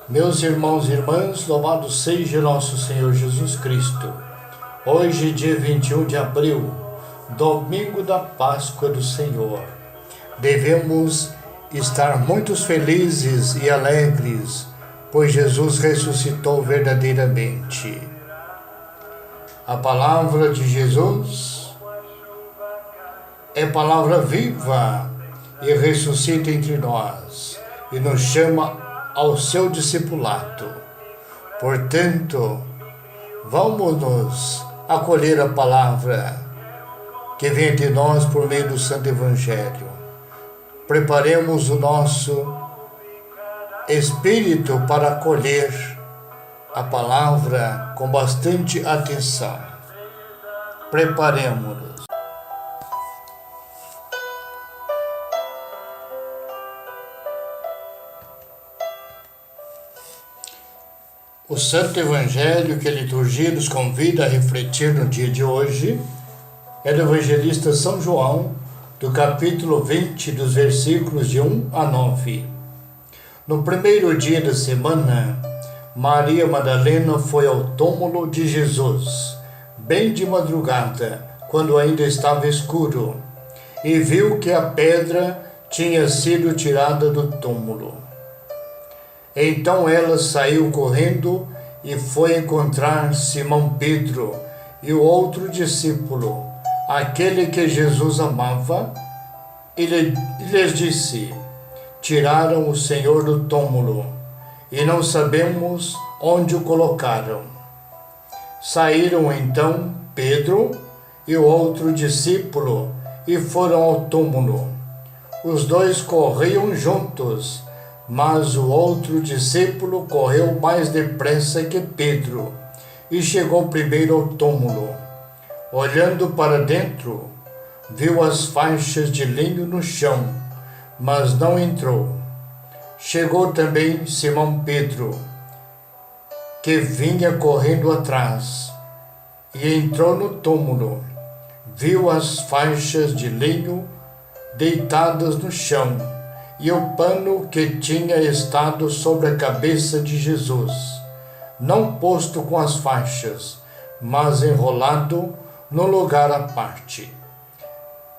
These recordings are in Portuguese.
Meus irmãos e irmãs, louvado seja nosso Senhor Jesus Cristo. Hoje, dia 21 de abril, domingo da Páscoa do Senhor. Devemos estar muito felizes e alegres, pois Jesus ressuscitou verdadeiramente. A palavra de Jesus é palavra viva e ressuscita entre nós e nos chama ao seu discipulado. Portanto, vamos nos acolher a palavra que vem de nós por meio do Santo Evangelho. Preparemos o nosso espírito para acolher a palavra com bastante atenção. Preparemos-nos. O Santo Evangelho que a liturgia nos convida a refletir no dia de hoje é do evangelista São João, do capítulo 20, dos versículos de 1 a 9. No primeiro dia da semana, Maria Madalena foi ao túmulo de Jesus, bem de madrugada, quando ainda estava escuro, e viu que a pedra tinha sido tirada do túmulo. Então ela saiu correndo e foi encontrar Simão Pedro e o outro discípulo, aquele que Jesus amava, e lhes disse: tiraram o Senhor do túmulo e não sabemos onde o colocaram. Saíram então Pedro e o outro discípulo e foram ao túmulo. Os dois corriam juntos, mas o outro discípulo correu mais depressa que Pedro e chegou primeiro ao túmulo. Olhando para dentro, viu as faixas de linho no chão, mas não entrou. Chegou também Simão Pedro, que vinha correndo atrás, e entrou no túmulo. Viu as faixas de linho deitadas no chão, e o pano que tinha estado sobre a cabeça de Jesus, não posto com as faixas, mas enrolado no lugar à parte.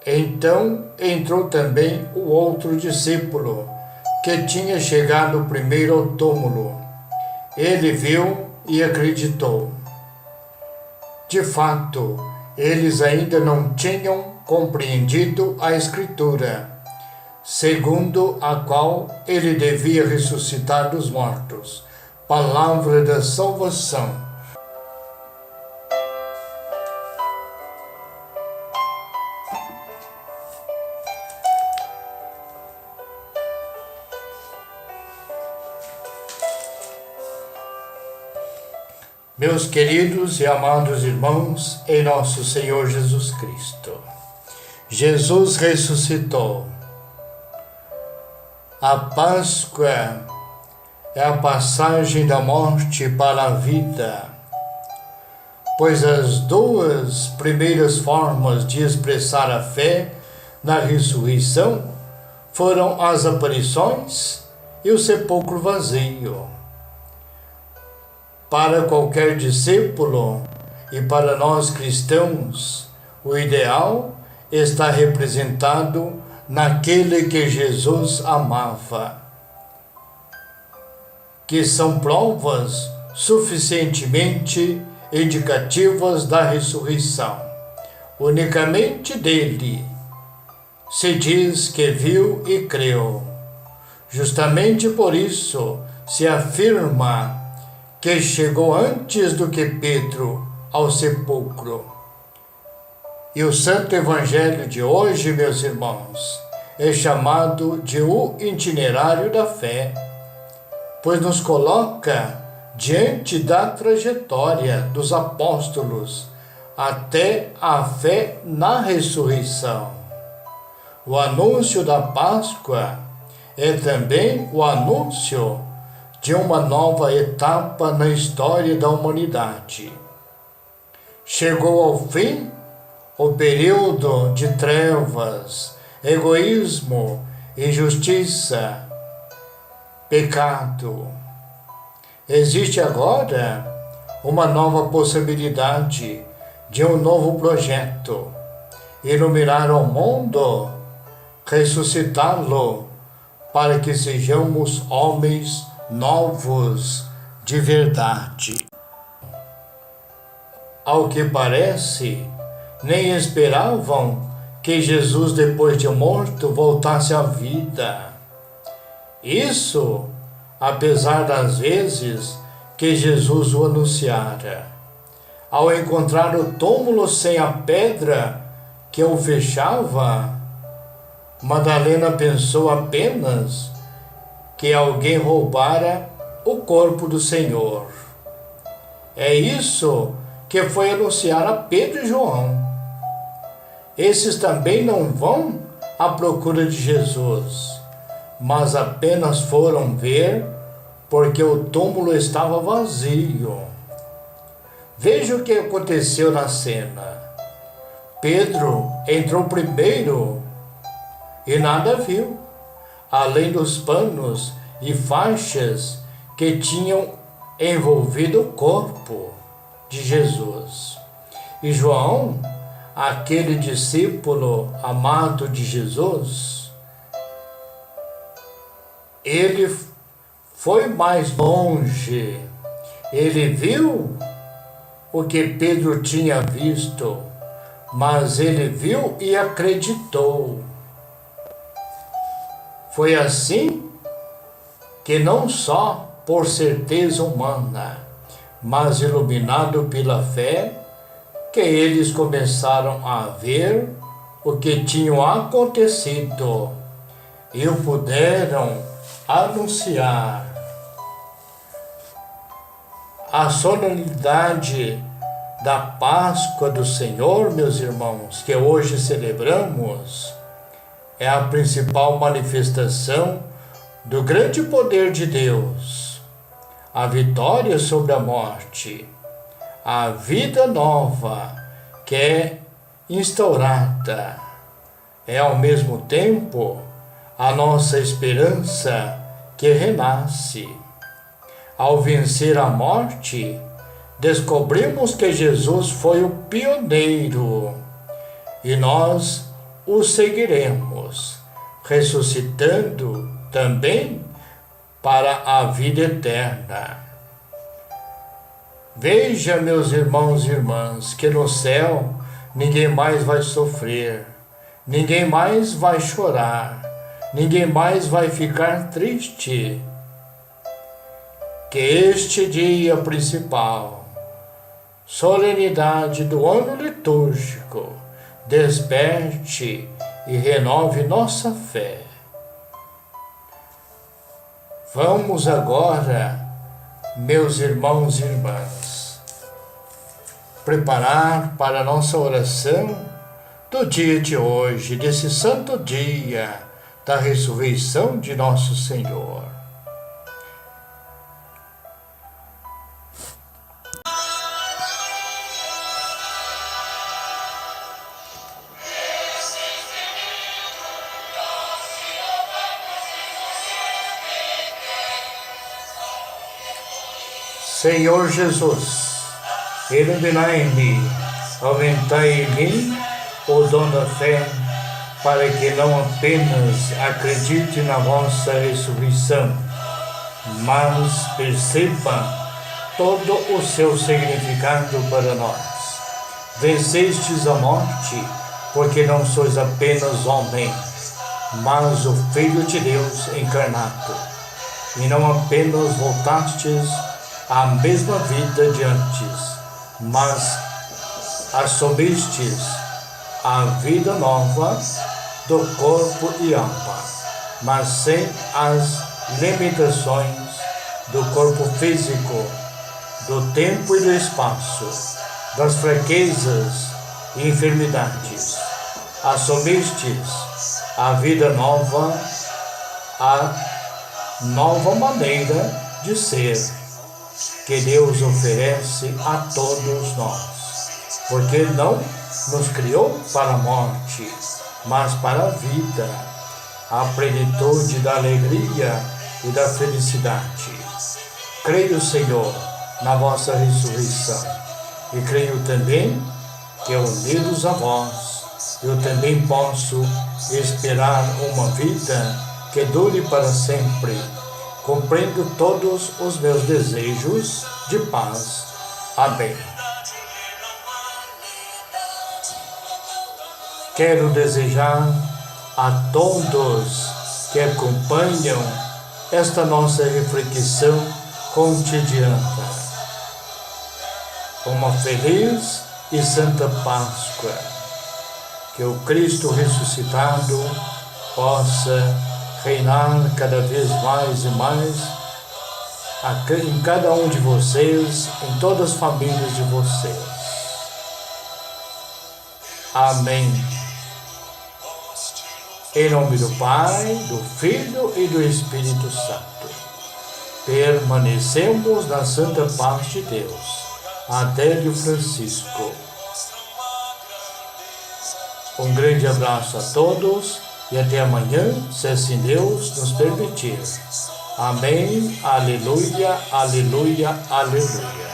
Então entrou também o outro discípulo, que tinha chegado primeiro ao túmulo. Ele viu e acreditou. De fato, eles ainda não tinham compreendido a Escritura, segundo a qual ele devia ressuscitar dos mortos. Palavra da salvação. Meus queridos e amados irmãos, em nosso Senhor Jesus Cristo, Jesus ressuscitou. A Páscoa é a passagem da morte para a vida, pois as duas primeiras formas de expressar a fé na ressurreição foram as aparições e o sepulcro vazio. Para qualquer discípulo e para nós cristãos, o ideal está representado naquele que Jesus amava, que são provas suficientemente indicativas da ressurreição. Unicamente dele se diz que viu e creu. Justamente por isso se afirma que chegou antes do que Pedro ao sepulcro. E o Santo Evangelho de hoje, meus irmãos, é chamado de o itinerário da fé, pois nos coloca diante da trajetória dos apóstolos até a fé na ressurreição. O anúncio da Páscoa é também o anúncio de uma nova etapa na história da humanidade. Chegou ao fim o período de trevas, egoísmo, injustiça, pecado. Existe agora uma nova possibilidade de um novo projeto: iluminar o mundo, ressuscitá-lo, para que sejamos homens novos de verdade. Ao que parece, nem esperavam que Jesus, depois de morto, voltasse à vida. Isso, apesar das vezes que Jesus o anunciara. Ao encontrar o túmulo sem a pedra que o fechava, Madalena pensou apenas que alguém roubara o corpo do Senhor. É isso que foi anunciar a Pedro e João. Esses também não vão à procura de Jesus, mas apenas foram ver porque o túmulo estava vazio. Veja o que aconteceu na cena. Pedro entrou primeiro e nada viu, além dos panos e faixas que tinham envolvido o corpo de Jesus. E João, aquele discípulo amado de Jesus, ele foi mais longe. Ele viu o que Pedro tinha visto, mas ele viu e acreditou. Foi assim que, não só por certeza humana, mas iluminado pela fé, que eles começaram a ver o que tinha acontecido e o puderam anunciar. A solenidade da Páscoa do Senhor, meus irmãos, que hoje celebramos, é a principal manifestação do grande poder de Deus, a vitória sobre a morte, a vida nova que é instaurada. É ao mesmo tempo a nossa esperança que renasce. Ao vencer a morte, descobrimos que Jesus foi o pioneiro e nós o seguiremos, ressuscitando também para a vida eterna. Veja, meus irmãos e irmãs, que no céu ninguém mais vai sofrer, ninguém mais vai chorar, ninguém mais vai ficar triste. Que este dia principal, solenidade do ano litúrgico, desperte e renove nossa fé. Vamos agora, meus irmãos e irmãs, preparar para a nossa oração do dia de hoje, desse santo dia da ressurreição de nosso Senhor. Senhor Jesus, iluminai-me, aumentai em mim o dom da fé, para que não apenas acredite na vossa ressurreição, mas perceba todo o seu significado para nós. Vencestes a morte, porque não sois apenas homem, mas o Filho de Deus encarnado, e não apenas voltastes à mesma vida de antes, mas assumistes a vida nova do corpo e alma, mas sem as limitações do corpo físico, do tempo e do espaço, das fraquezas e enfermidades. Assumistes a vida nova, a nova maneira de ser que Deus oferece a todos nós, porque não nos criou para a morte, mas para a vida, a plenitude da alegria e da felicidade. Creio, Senhor, na vossa ressurreição e creio também que, unidos a vós, eu também posso esperar uma vida que dure para sempre, cumprindo todos os meus desejos de paz. Amém. Quero desejar a todos que acompanham esta nossa reflexão cotidiana uma feliz e santa Páscoa. Que o Cristo ressuscitado possa reinar cada vez mais e mais em cada um de vocês, em todas as famílias de vocês. Amém. Em nome do Pai, do Filho e do Espírito Santo. Permanecemos na santa paz de Deus. Adélio Francisco. Um grande abraço a todos e até amanhã, se assim Deus nos permitir. Amém, aleluia, aleluia, aleluia.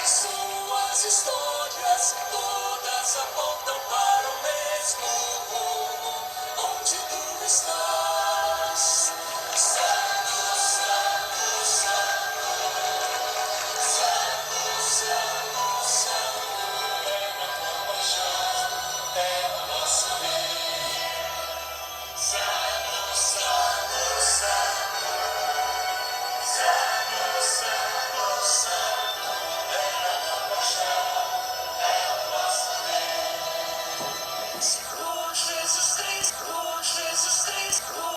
Suas histórias todas apontam